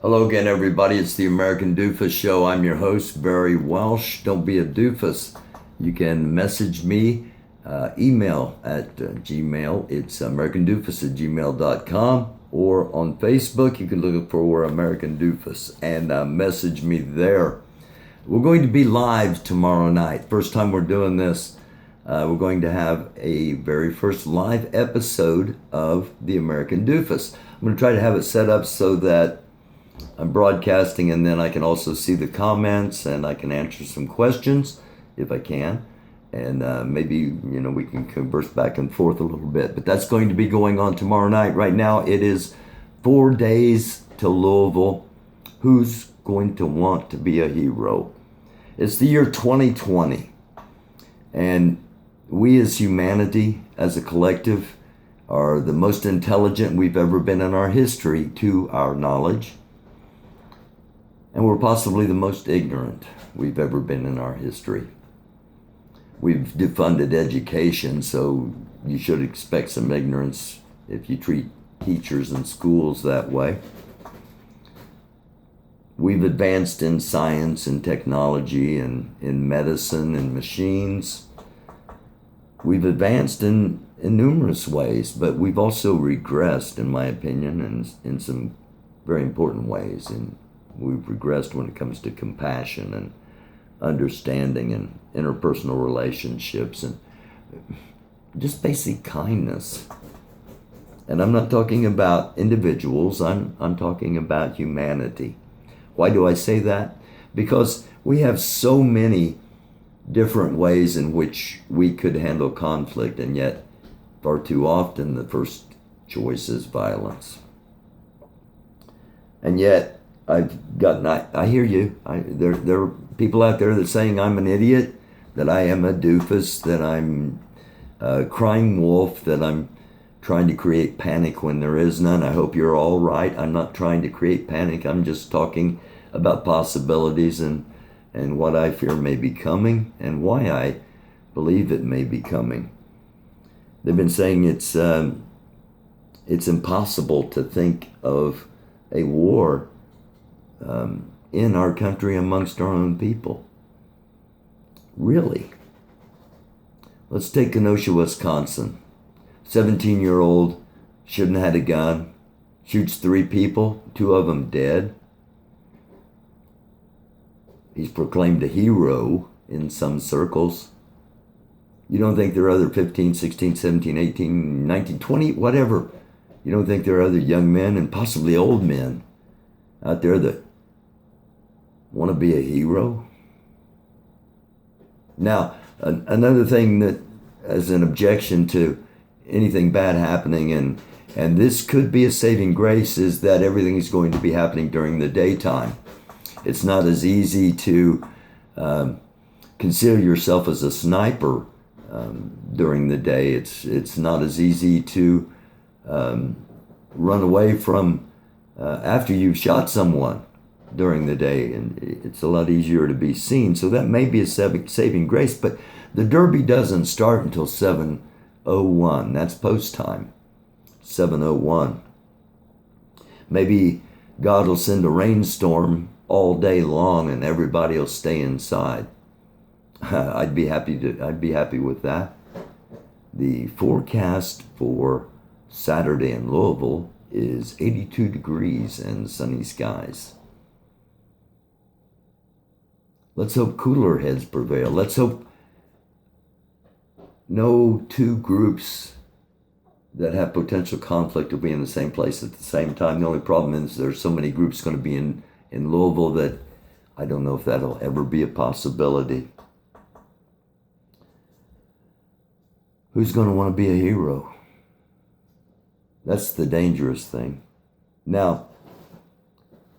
Hello again, everybody. It's the American Dufus Show. I'm your host, Barry Welsh. Don't be a doofus. You can message me, email at Gmail. It's americandufus@gmail.com. Or on Facebook, you can look for American Dufus and message me there. We're going to be live tomorrow night. First time we're doing this. We're going to have a very first live episode of the American Dufus. I'm going to try to have it set up so that I'm broadcasting, and then I can also see the comments, and I can answer some questions if I can, and maybe we can converse back and forth a little bit. But that's going to be going on tomorrow night. Right now, it is 4 days to Louisville. Who's going to want to be a hero? It's the year 2020, and we as humanity, as a collective, are the most intelligent we've ever been in our history, to our knowledge. And we're possibly the most ignorant we've ever been in our history. We've defunded education, so you should expect some ignorance if you treat teachers and schools that way. We've advanced in science and technology and in medicine and machines. We've advanced in numerous ways, but we've also regressed, in my opinion, in some very important ways. And we've regressed when it comes to compassion and understanding and interpersonal relationships and just basic kindness. And I'm not talking about individuals, I'm talking about humanity. Why do I say that? Because we have so many different ways in which we could handle conflict, and yet far too often the first choice is violence. And yet I hear you. There are people out there that are saying I'm an idiot, that I am a doofus, that I'm a crying wolf, that I'm trying to create panic when there is none. I hope you're all right. I'm not trying to create panic. I'm just talking about possibilities and what I fear may be coming and why I believe it may be coming. They've been saying it's impossible to think of a war in our country amongst our own people. Really? Let's take Kenosha, Wisconsin. 17-year-old shouldn't have had a gun, shoots 3 people, 2 of them dead. He's proclaimed a hero in some circles. You don't think there are other 15, 16, 17, 18, 19, 20, whatever. You don't think there are other young men and possibly old men out there that want to be a hero? Now, another thing that, as an objection to anything bad happening, and this could be a saving grace, is that everything is going to be happening during the daytime. It's not as easy to consider yourself as a sniper during the day. It's not as easy to run away from after you've shot someone during the day, and it's a lot easier to be seen. So that may be a saving grace, but the Derby doesn't start until 7:01. That's post time, 7:01. Maybe God will send a rainstorm all day long and everybody will stay inside. I'd be happy with that. The forecast for Saturday in Louisville is 82 degrees and sunny skies. Let's hope cooler heads prevail. Let's hope no 2 groups that have potential conflict will be in the same place at the same time. The only problem is there's so many groups going to be in Louisville that I don't know if that'll ever be a possibility. Who's going to want to be a hero? That's the dangerous thing. Now,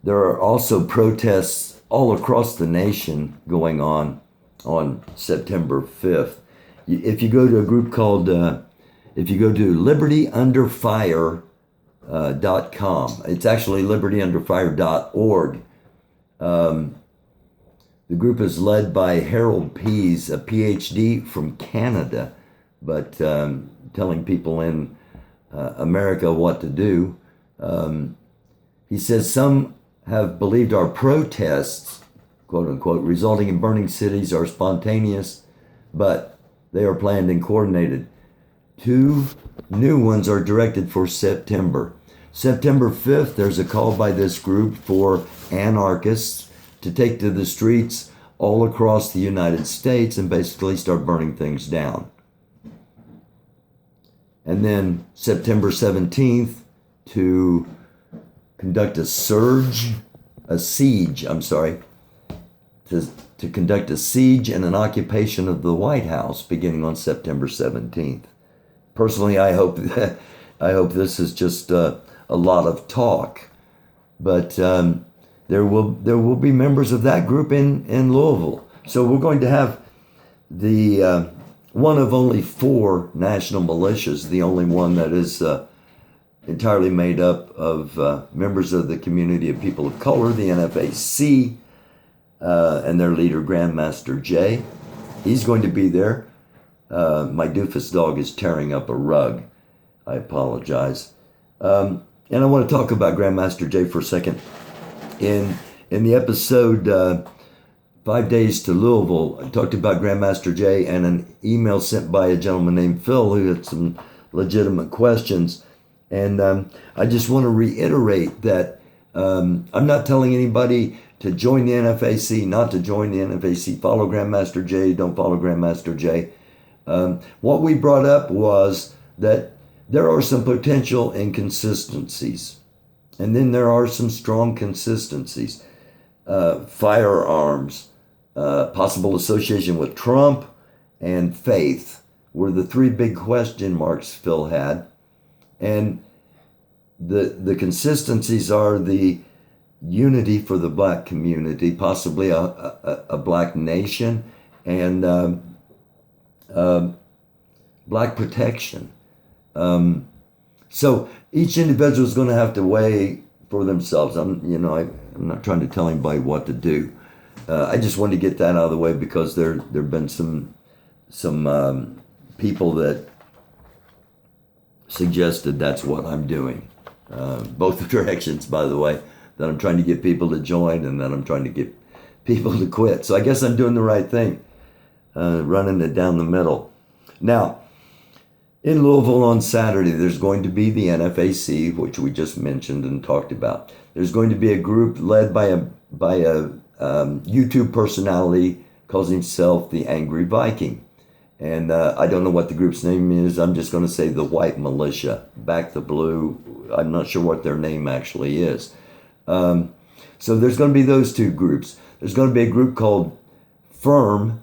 there are also protests all across the nation going on September 5th. If you go to a group called, if you go to libertyunderfire.com, it's actually libertyunderfire.org. The group is led by Harold Pease, a PhD from Canada, but telling people in America what to do. He says some have believed our protests, quote unquote, resulting in burning cities are spontaneous, but they are planned and coordinated. 2 new ones are directed for September. September 5th, there's a call by this group for anarchists to take to the streets all across the United States and basically start burning things down. And then September 17th, to conduct to conduct a siege and an occupation of the White House beginning on September 17th. Personally, I hope this is just a lot of talk, but there will be members of that group in Louisville. So we're going to have the one of only 4 national militias, the only one that is entirely made up of members of the community of people of color, the NFAC, and their leader, Grandmaster Jay. He's going to be there. My Dufus dog is tearing up a rug. I apologize. And I want to talk about Grandmaster Jay for a second. In the episode 5 Days to Louisville, I talked about Grandmaster Jay and an email sent by a gentleman named Phil who had some legitimate questions. And I just want to reiterate that I'm not telling anybody to join the NFAC, not to join the NFAC. Follow Grandmaster Jay, don't follow Grandmaster Jay. What we brought up was that there are some potential inconsistencies. And then there are some strong consistencies. Firearms, possible association with Trump, and faith were the 3 big question marks Phil had. And the consistencies are the unity for the black community, possibly a black nation, and black protection. So each individual is going to have to weigh for themselves. I'm not trying to tell anybody what to do. I just wanted to get that out of the way because there've been some people that suggested that's what I'm doing. Both directions, by the way, that I'm trying to get people to join and that I'm trying to get people to quit. So I guess I'm doing the right thing, running it down the middle. Now, in Louisville on Saturday, there's going to be the NFAC, which we just mentioned and talked about. There's going to be a group led by a YouTube personality calls himself the Angry Viking. And I don't know what the group's name is. I'm just going to say the White Militia, Back the Blue. I'm not sure what their name actually is. So there's going to be those 2 groups. There's going to be a group called FIRM,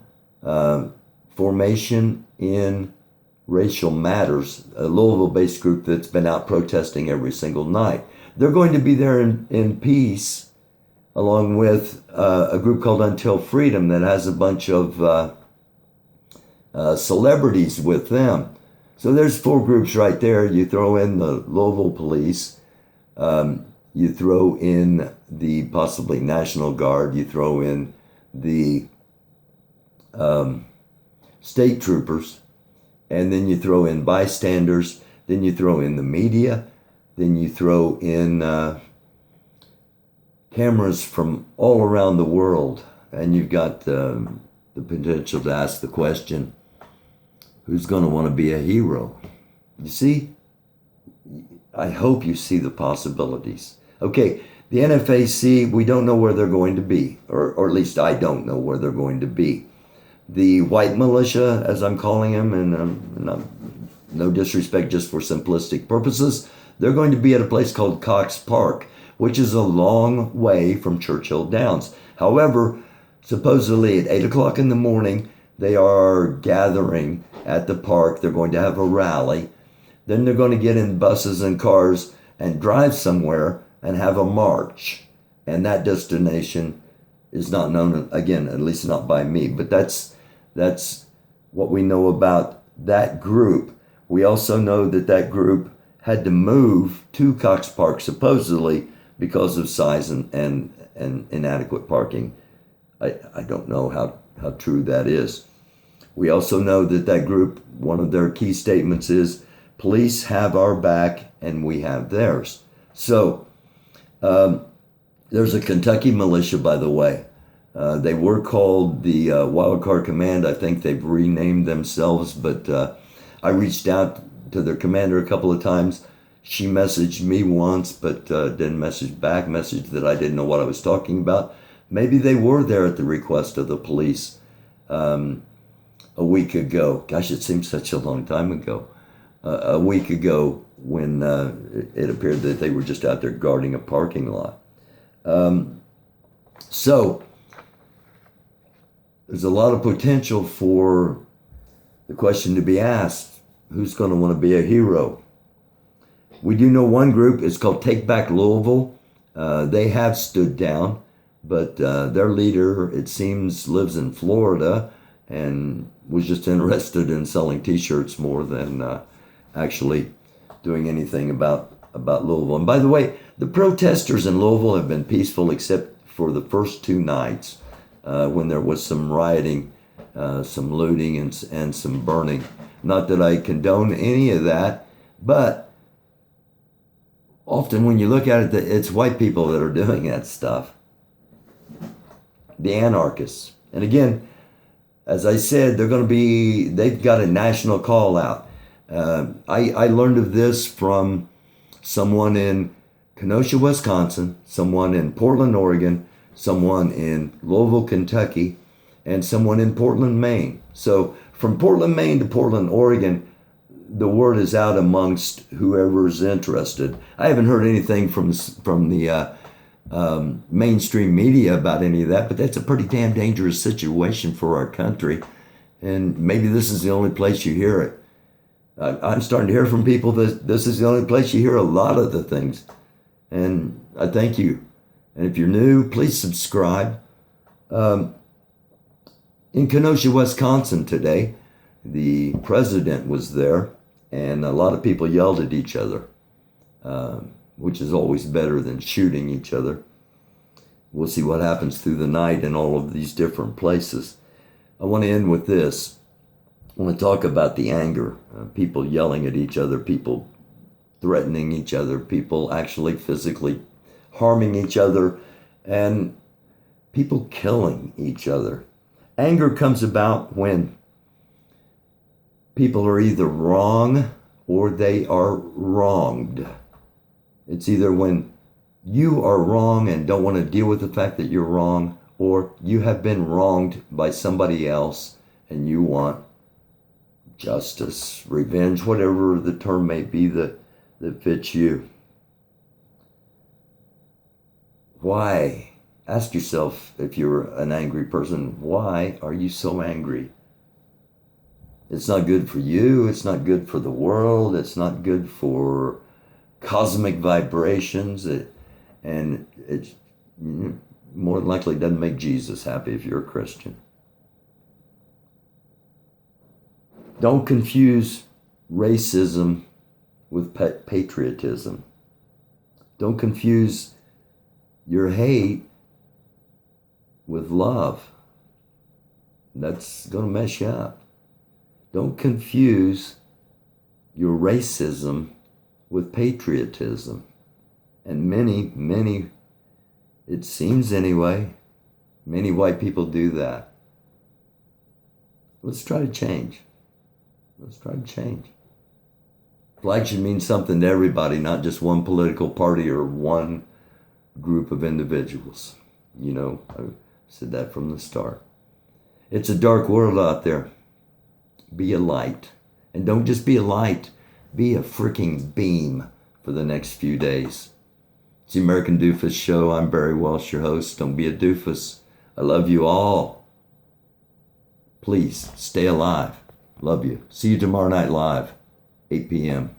Formation in Racial Matters, a Louisville-based group that's been out protesting every single night. They're going to be there in peace, along with a group called Until Freedom that has a bunch of celebrities with them. So there's 4 groups right there. You throw in the Louisville police, you throw in the possibly National Guard, you throw in the state troopers, and then you throw in bystanders, then you throw in the media, then you throw in cameras from all around the world, and you've got the potential to ask the question, who's going to want to be a hero? You see? I hope you see the possibilities. Okay, the NFAC, we don't know where they're going to be, or at least I don't know where they're going to be. The White Militia, as I'm calling them, and no disrespect, just for simplistic purposes, they're going to be at a place called Cox Park, which is a long way from Churchill Downs. However, supposedly at 8 o'clock in the morning, they are gathering at the park. They're going to have a rally. Then they're going to get in buses and cars and drive somewhere and have a march. And that destination is not known, again, at least not by me. But that's what we know about that group. We also know that that group had to move to Cox Park, supposedly, because of size and inadequate parking. I don't know how true that is. We also know that that group, one of their key statements is, police have our back and we have theirs. So There's a Kentucky militia, by the way. They were called the Wild Card Command. I think they've renamed themselves, but I reached out to their commander a couple of times. She messaged me once, but didn't message back, messaged that I didn't know what I was talking about. Maybe they were there at the request of the police a week ago. Gosh, it seems such a long time ago. A week ago when it appeared that they were just out there guarding a parking lot. So there's a lot of potential for the question to be asked, who's going to want to be a hero? We do know one group, it's called Take Back Louisville. They have stood down, but their leader, it seems, lives in Florida and was just interested in selling t-shirts more than actually doing anything about Louisville. And by the way, the protesters in Louisville have been peaceful except for the first two nights when there was some rioting, some looting, and some burning. Not that I condone any of that, but often when you look at it, it's white people that are doing that stuff. The anarchists. And again, as I said, they've got a national call out. I learned of this from someone in Kenosha, Wisconsin, someone in Portland, Oregon, someone in Louisville, Kentucky, and someone in Portland, Maine. So from Portland, Maine to Portland, Oregon, the word is out amongst whoever's interested. I haven't heard anything from the mainstream media about any of that, but that's a pretty damn dangerous situation for our country. And maybe this is the only place you hear it. I'm starting to hear from people that this is the only place you hear a lot of the things. And I thank you. And if you're new, please subscribe. In Kenosha, Wisconsin today, the president was there, and a lot of people yelled at each other, which is always better than shooting each other. We'll see what happens through the night in all of these different places. I want to end with this. I want to talk about the anger, people yelling at each other, people threatening each other, people actually physically harming each other, and people killing each other. Anger comes about when people are either wrong or they are wronged. It's either when you are wrong and don't want to deal with the fact that you're wrong, or you have been wronged by somebody else and you want justice, revenge, whatever the term may be that fits you. Why? Ask yourself, if you're an angry person, why are you so angry? It's not good for you. It's not good for the world. It's not good for cosmic vibrations. And it more than likely doesn't make Jesus happy if you're a Christian. Don't confuse racism with patriotism. Don't confuse your hate with love. That's going to mess you up. Don't confuse your racism with patriotism. And many, it seems anyway, many white people do that. Let's try to change. Let's try to change. Flag should mean something to everybody, not just one political party or one group of individuals. You know, I said that from the start. It's a dark world out there. Be a light. And don't just be a light. Be a freaking beam for the next few days. It's the American Dufus Show. I'm Barry Welsh, your host. Don't be a doofus. I love you all. Please stay alive. Love you. See you tomorrow night live, 8 p.m.